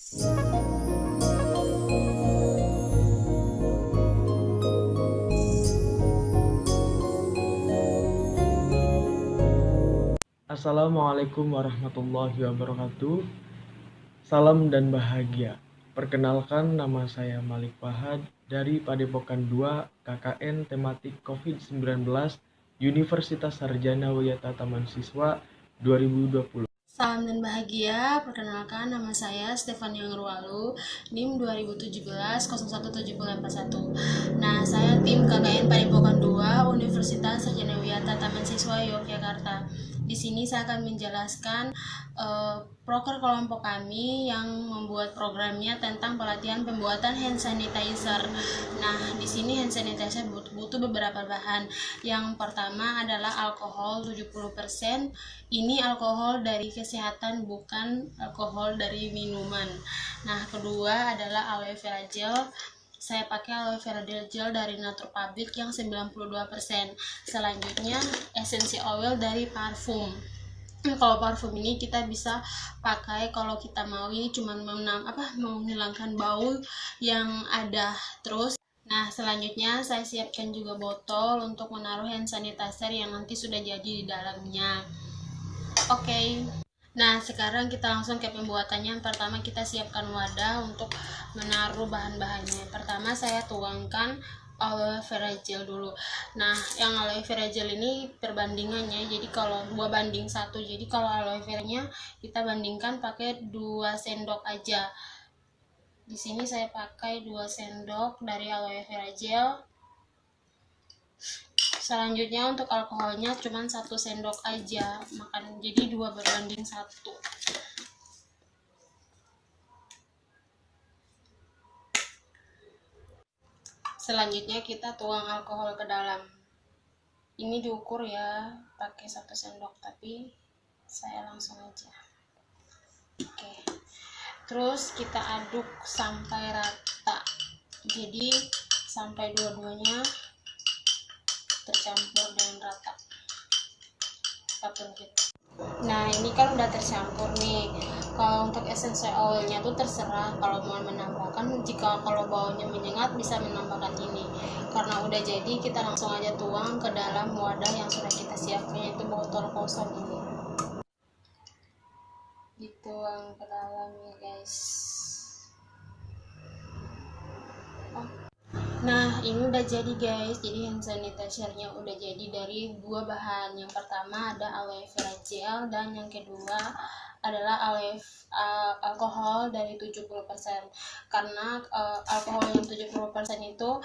Assalamualaikum warahmatullahi wabarakatuh. Salam dan bahagia. Perkenalkan, nama saya Malik Fahad dari Padepokan 2 KKN tematik COVID-19 Universitas Sarjana Wiyata Taman Siswa 2020. Salam dan bahagia, perkenalkan nama saya Stefania Ngerwalu, NIM 2017-017841. Nah, saya tim KKN Padepokan 2 Universitas Sarjana Wiyata Taman Siswa Yogyakarta. Di sini saya akan menjelaskan proker kelompok kami yang membuat programnya tentang pelatihan pembuatan hand sanitizer. Nah, di sini hand sanitizer butuh beberapa bahan. Yang pertama adalah alkohol 70%. Ini alkohol dari kesehatan, bukan alkohol dari minuman. Nah, kedua adalah aloe vera gel. Saya pakai aloe vera gel dari Nature Public yang 92%. Selanjutnya essential oil dari parfum. Kalau parfum ini kita bisa pakai kalau kita mau ini cuma menghilangkan bau yang ada. Terus selanjutnya saya siapkan juga botol untuk menaruh hand sanitizer yang nanti sudah jadi di dalamnya. Oke. Nah, sekarang kita langsung ke pembuatannya. Yang pertama kita siapkan wadah untuk menaruh bahan-bahannya. Pertama saya tuangkan aloe vera gel dulu. Nah, yang aloe vera gel ini perbandingannya, jadi kalau 2:1. Jadi kalau aloe veranya kita bandingkan pakai 2 sendok aja. Di sini saya pakai 2 sendok dari aloe vera gel. Selanjutnya untuk alkoholnya cuma 1 sendok aja, jadi 2:1. Selanjutnya kita tuang alkohol ke dalam. Ini diukur ya, pakai 1 sendok, tapi saya langsung aja. Oke. Terus kita aduk sampai rata. Jadi sampai dua-duanya tercampur dengan rata. Nah, ini kan udah tercampur nih. Kalau untuk essential oilnya tuh terserah kalau mau menambahkan. Jika kalau baunya menyengat bisa menambahkan ini. Karena udah jadi, kita langsung aja tuang ke dalam wadah yang sudah kita siapkan, yaitu botol kosong ini. Dituang ke dalam ya guys. Nah, ini udah jadi guys. Jadi hand sanitizer-nya udah jadi dari 2 bahan. Yang pertama ada aloe vera gel, dan yang kedua adalah alkohol dari 70%. Karena alkohol yang 70% itu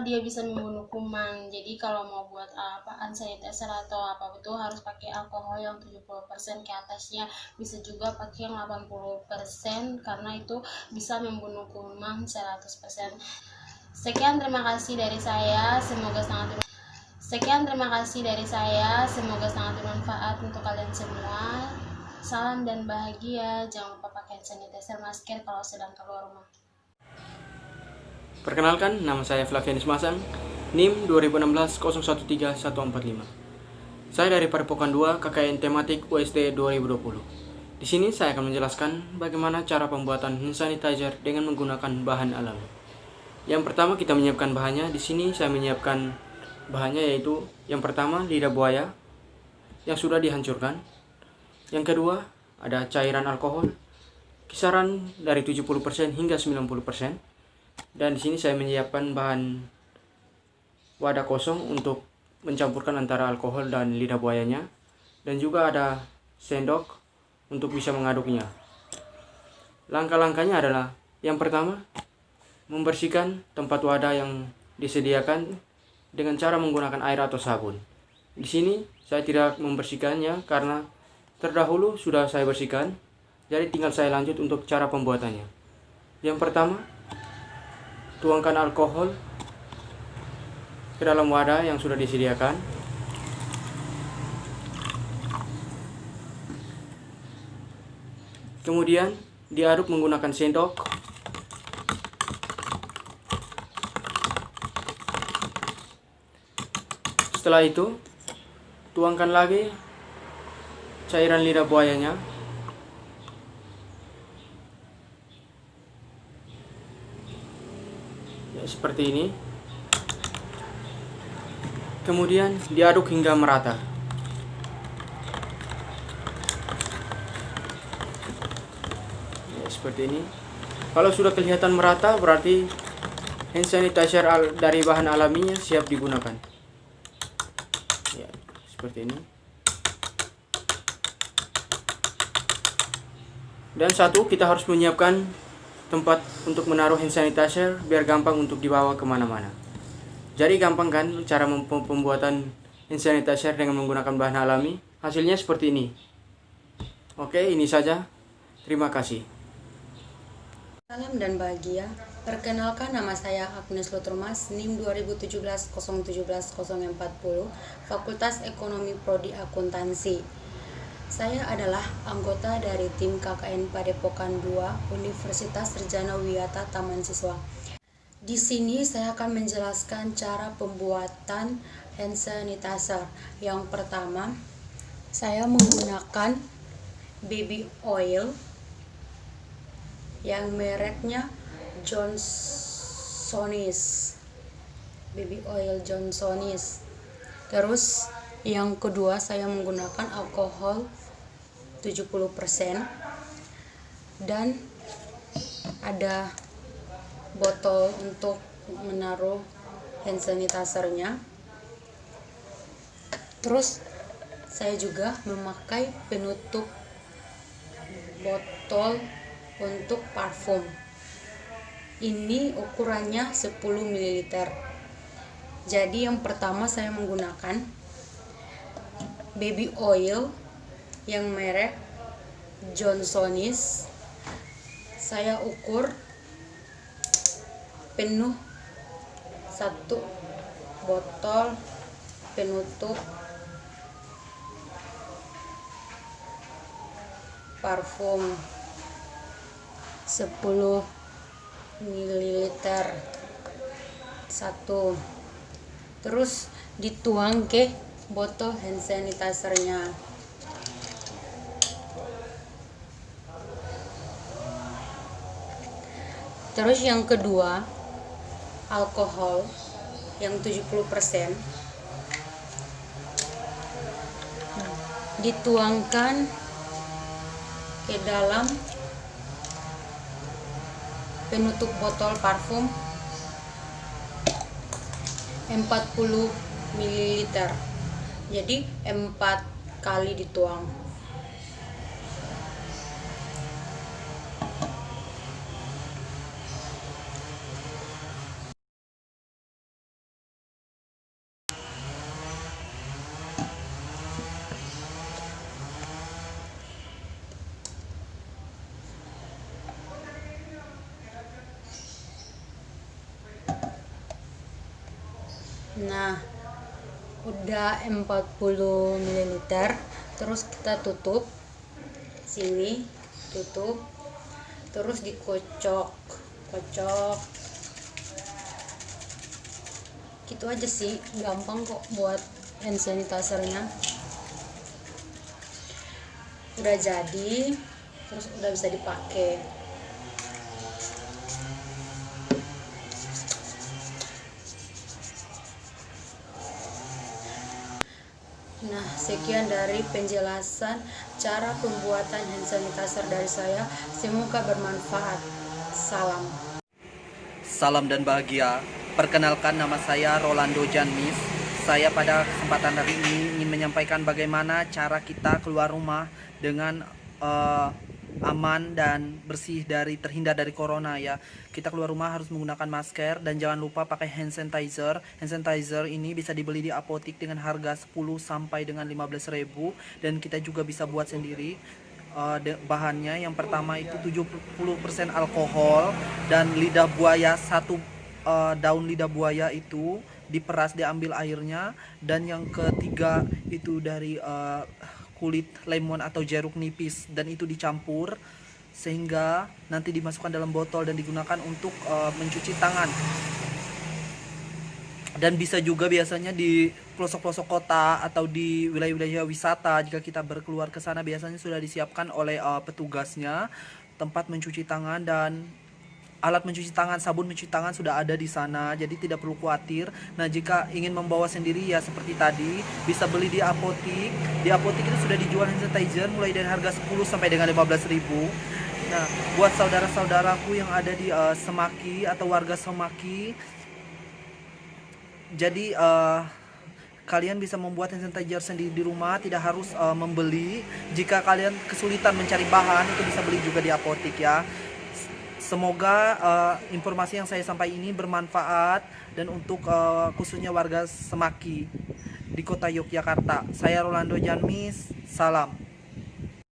dia bisa membunuh kuman. Jadi kalau mau buat hand sanitizer atau apa itu harus pakai alkohol yang 70% ke atasnya. Bisa juga pakai yang 80% karena itu bisa membunuh kuman 100%. Sekian terima kasih dari saya, semoga sangat bermanfaat untuk kalian semua. Salam dan bahagia, jangan lupa pakai sanitizer, masker kalau sedang keluar rumah. Perkenalkan, nama saya Flavianus Masang, NIM 2016-013145. Saya dari Padepokan 2 KKN tematik UST 2020. Di sini saya akan menjelaskan bagaimana cara pembuatan hand sanitizer dengan menggunakan bahan alami. Yang pertama kita menyiapkan bahannya. Di sini saya menyiapkan bahannya, yaitu yang pertama lidah buaya yang sudah dihancurkan. Yang kedua ada cairan alkohol kisaran dari 70% hingga 90%. Dan di sini saya menyiapkan bahan wadah kosong untuk mencampurkan antara alkohol dan lidah buayanya, dan juga ada sendok untuk bisa mengaduknya. Langkah-langkahnya adalah yang pertama membersihkan tempat wadah yang disediakan dengan cara menggunakan air atau sabun. Di sini saya tidak membersihkannya karena terdahulu sudah saya bersihkan, jadi tinggal saya lanjut untuk cara pembuatannya. Yang pertama, tuangkan alkohol ke dalam wadah yang sudah disediakan. Kemudian diaduk menggunakan sendok. Setelah itu, tuangkan lagi cairan lidah buayanya. Ya, seperti ini. Kemudian diaduk hingga merata. Ya, seperti ini. Kalau sudah kelihatan merata, berarti hand sanitizer dari bahan alaminya siap digunakan. Ya, seperti ini. Dan satu, kita harus menyiapkan tempat untuk menaruh hand sanitizer biar gampang untuk dibawa kemana-mana. Jadi gampang kan cara pembuatan hand sanitizer dengan menggunakan bahan alami? Hasilnya seperti ini. Oke, ini saja. Terima kasih. Salam dan bahagia. Perkenalkan, nama saya Agnes Luturmas, NIM 2017-017-040, Fakultas Ekonomi Prodi Akuntansi. Saya adalah anggota dari tim KKN Padepokan 2 Universitas Sarjana Wiyata Taman Siswa. Di sini saya akan menjelaskan cara pembuatan hand sanitizer. Yang pertama, saya menggunakan baby oil yang mereknya Johnsonis. Baby oil Johnsonis. Terus yang kedua, saya menggunakan alkohol 70% dan ada botol untuk menaruh hand sanitizer-nya. Terus saya juga memakai penutup botol untuk parfum. Ini ukurannya 10 ml. Jadi yang pertama saya menggunakan baby oil yang merek Johnsonis. Saya ukur penuh 1 botol penutup parfum 10 ml 1. Terus dituang ke botol hand sanitizer-nya. Terus yang kedua, alkohol yang 70% dituangkan ke dalam penutup botol parfum 40 ml. Jadi 4 kali dituang. Nah, udah 40 ml. Terus kita tutup sini, tutup, terus dikocok gitu aja sih, gampang kok buat hand sanitizer-nya. Udah jadi, terus udah bisa dipakai. Nah, sekian dari penjelasan cara pembuatan hand sanitizer dari saya. Semoga bermanfaat. Salam. Salam dan bahagia. Perkenalkan, nama saya Rolando Janmis. Saya pada kesempatan hari ini ingin menyampaikan bagaimana cara kita keluar rumah dengan aman dan bersih terhindar dari corona ya. Kita keluar rumah harus menggunakan masker dan jangan lupa pakai hand sanitizer. Hand sanitizer ini bisa dibeli di apotik dengan harga 10 sampai dengan 15.000 dan kita juga bisa buat sendiri. Bahannya yang pertama itu 70% alkohol dan lidah buaya, daun lidah buaya itu diperas, diambil airnya, dan yang ketiga itu dari kulit lemon atau jeruk nipis dan itu dicampur sehingga nanti dimasukkan dalam botol dan digunakan untuk mencuci tangan. Dan bisa juga biasanya di pelosok-pelosok kota atau di wilayah-wilayah wisata, jika kita berkeluar ke sana biasanya sudah disiapkan oleh petugasnya tempat mencuci tangan dan alat mencuci tangan, sabun mencuci tangan sudah ada di sana, jadi tidak perlu khawatir. Nah, jika ingin membawa sendiri ya seperti tadi, bisa beli di apotik. Di apotik itu sudah dijual hand sanitizer mulai dari harga 10 sampai dengan 15.000. Nah, buat saudara-saudaraku yang ada di Semaki atau warga Semaki, jadi kalian bisa membuat hand sanitizer sendiri di rumah, tidak harus membeli. Jika kalian kesulitan mencari bahan, itu bisa beli juga di apotik ya. Semoga informasi yang saya sampaikan ini bermanfaat dan untuk khususnya warga Semaki di kota Yogyakarta. Saya Rolando Janmis, salam.